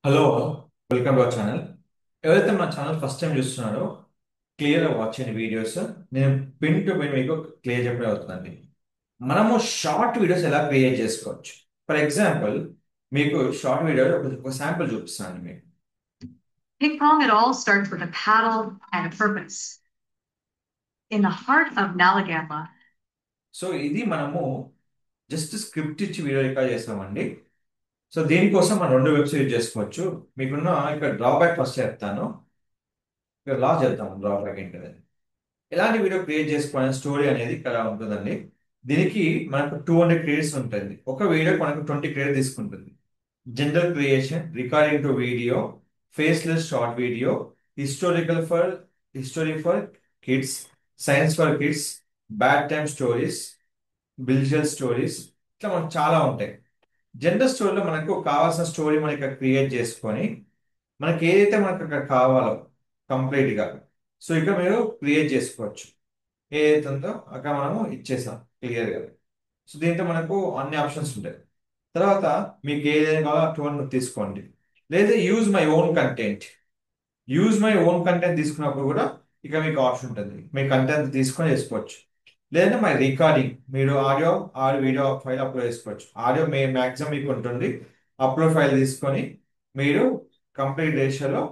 Hello, welcome to our channel. ఎవరైతే మన channel first time చూస్తున్నారో క్లియర్గా వాచ్ చేయండి వీడియోస్. నేను పిన్ టు పిన్ మీకు క్లియర్ చెప్పడం అవుతుందండి. మనము షార్ట్ వీడియోస్ ఎలా క్రియేట్ చేసుకోవచ్చు. ఫర్ ఎగ్జాంపుల్, మీకు షార్ట్ వీడియో ఒక శాంపుల్ చూపిస్తాను మీకు. Ping pong, it all starts with a paddle and a purpose. In the heart of Nalagamla, so ఇది మనము జస్ట్ స్క్రిప్ట్ ఇచ్చి వీడియో రికార్డ్ చేస్తామండి. సో దీనికోసం మనం రెండు వెబ్సైట్ యూజ్ చేసుకోవచ్చు. మీకున్న ఇక్కడ డ్రాబ్యాక్ ఫస్ట్ చెప్తాను. ఇక్కడ లా చేద్దాం. డ్రాబ్యాక్ ఏంటిది, ఎలాంటి వీడియో క్రియేట్ చేసుకోవాలని స్టోరీ అనేది ఇక్కడ ఉంటుందండి. దీనికి మనకు 200 క్రెడిట్స్ ఉంటుంది. ఒక వీడియో మనకు 20 క్రెడిట్ తీసుకుంటుంది. General creation, recording to video, faceless short video, historical for history for kids, science for kids, bad time stories, బిల్జల్ స్టోరీస్, ఇట్లా మనకు చాలా ఉంటాయి. జనరల్ స్టోరీలో మనకు కావాల్సిన స్టోరీ మనం ఇక్కడ క్రియేట్ చేసుకొని మనకి ఏదైతే మనకు అక్కడ కావాలో కంప్లీట్ గా, సో ఇక్కడ మీరు క్రియేట్ చేసుకోవచ్చు. ఏదైతే ఉందో అక్కడ మనము ఇచ్చేసాం క్లియర్ గా. సో దీంతో మనకు అన్ని ఆప్షన్స్ ఉంటాయి. తర్వాత మీకు ఏదైనా కావాలో అటువంటి తీసుకోండి. లేదా use my own content, use my own content తీసుకున్నప్పుడు కూడా ఇక మీకు ఆప్షన్ ఉంటుంది. మీ కంటెంట్ తీసుకొని చేసుకోవచ్చు. లేదంటే మై రికార్డింగ్, మీరు audio or video file upload చేసుకోవచ్చు. ఆడియో మ్యాక్సిమం మీకు ఉంటుంది. అప్లోడ్ ఫైల్ తీసుకొని మీరు కంప్లీట్ రేషియోలో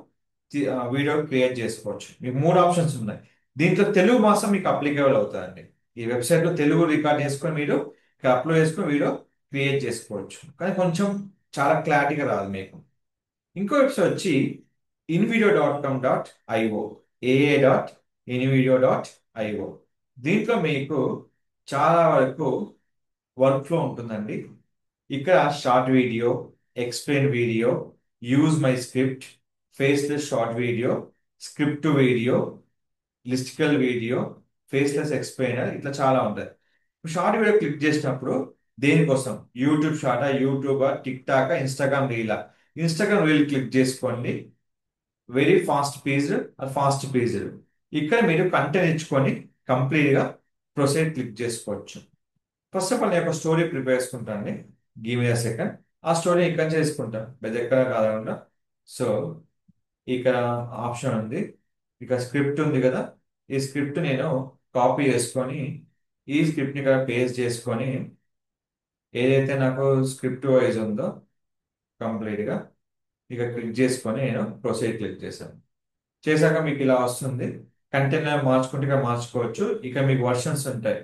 వీడియో క్రియేట్ చేసుకోవచ్చు. మీకు మూడు ఆప్షన్స్ ఉన్నాయి. దీంట్లో తెలుగు మాసం మీకు అప్లికేబుల్ అవుతుందండి. ఈ వెబ్సైట్లో తెలుగు రికార్డ్ చేసుకొని మీరు అప్లోడ్ చేసుకొని వీడియో క్రియేట్ చేసుకోవచ్చు. కానీ కొంచెం చాలా క్లారిటీగా రాదు మీకు. ఇంకో వెబ్సైట్ వచ్చి invideo.com.io, aa.invideo.io. దీంట్లో మీకు చాలా వరకు వర్క్ ఫ్లో ఉంటుందండి. ఇక్కడ short video, explain video, use my script, faceless short video, script to video, listicle video, faceless explainer, ఇట్లా చాలా ఉంటాయి. షార్ట్ వీడియో క్లిక్ చేసినప్పుడు దేనికోసం, యూట్యూబ్ షార్టా, యూట్యూబా, టిక్ టాకా, ఇన్స్టాగ్రామ్ రీలా. ఇన్స్టాగ్రామ్ రీల్ క్లిక్ చేసుకోండి. Very fast paced or fast paced. ఇక్కడ మీరు కంటెంట్ ఇచ్చుకొని కంప్లీట్ గా ప్రొసీడ్ క్లిక్ చేసుకోవచ్చు. ఫస్ట్ ఆఫ్ ఆల్ నేను ఒక స్టోరీ ప్రిపేర్ చేసుకుంటాను. Give me a second. ఆ స్టోరీ ఇక్కడ చేసుకుంటాను, పెద్ద ఎక్కడ కాకుండా. సో ఇక్కడ ఆప్షన్ ఉంది, ఇక్కడ స్క్రిప్ట్ ఉంది కదా. ఈ స్క్రిప్ట్ నేను కాపీ చేసుకొని ఈ స్క్రిప్ట్ని ఇక్కడ పేస్ట్ చేసుకొని ఏదైతే నాకు స్క్రిప్ట్ వైజ్ ఉందో కంప్లీట్గా ఇక క్లిక్ చేసుకొని నేను ప్రొసీడ్ క్లిక్ చేశాను. చేశాక మీకు ఇలా వస్తుంది. కంటెంట్ మార్చుకుంటే ఇక మార్చుకోవచ్చు. ఇక మీకు వర్షన్స్ ఉంటాయి,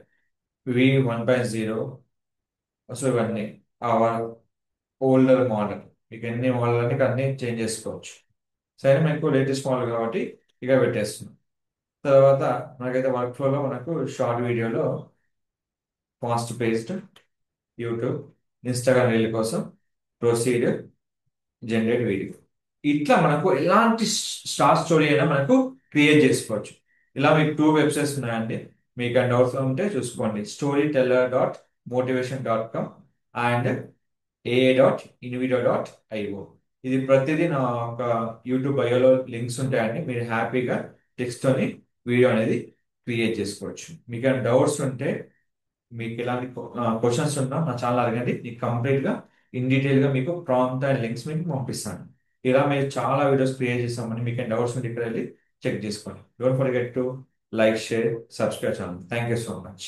V1.0. సో ఇవన్నీ ఓల్డర్ మోడల్, మీకు ఎన్ని మోడల్ అని ఇక అన్ని చేంజ్ చేసుకోవచ్చు. సరే, మీకు లేటెస్ట్ మోడల్ కాబట్టి ఇక పెట్టేస్తున్నాం. తర్వాత మనకైతే వర్క్ ఫ్లోలో మనకు షార్ట్ వీడియోలో fast paste, YouTube, Instagram reel కోసం ప్రొసీడ్, జనరేట్ వీడియో, ఇట్లా మనకు ఎలాంటి స్టార్ స్టోరీ అయినా మనకు క్రియేట్ చేసుకోవచ్చు. ఇలా మీకు 2 వెబ్సైట్స్ ఉన్నాయండి. మీకు డౌట్స్ ఉంటే చూసుకోండి. storyteller.motivation.com and aa.invideo.io. ఇది ప్రతిదీ నా ఒక యూట్యూబ్ బయోలో లింక్స్ ఉంటాయండి. మీరు హ్యాపీగా టెక్స్ట్ తోని వీడియో అనేది క్రియేట్ చేసుకోవచ్చు. మీకు ఏమైనా డౌట్స్ ఉంటే, మీకు ఎలాంటి క్వశ్చన్స్ ఉన్నా నా ఛానల్ అడగండి. మీకు కంప్లీట్ గా ఇన్ డీటెయిల్ గా మీకు ప్రాంప్ట్ అండ్ లింక్స్ మీకు పంపిస్తాను. ఇలా మీరు చాలా వీడియోస్ క్రియేట్ చేస్తామని, మీకు డౌట్స్ ఉంటే ఇక్కడ వెళ్ళి చెక్ చేసుకోండి. Don't forget to like, share, subscribe channel. Thank you so much.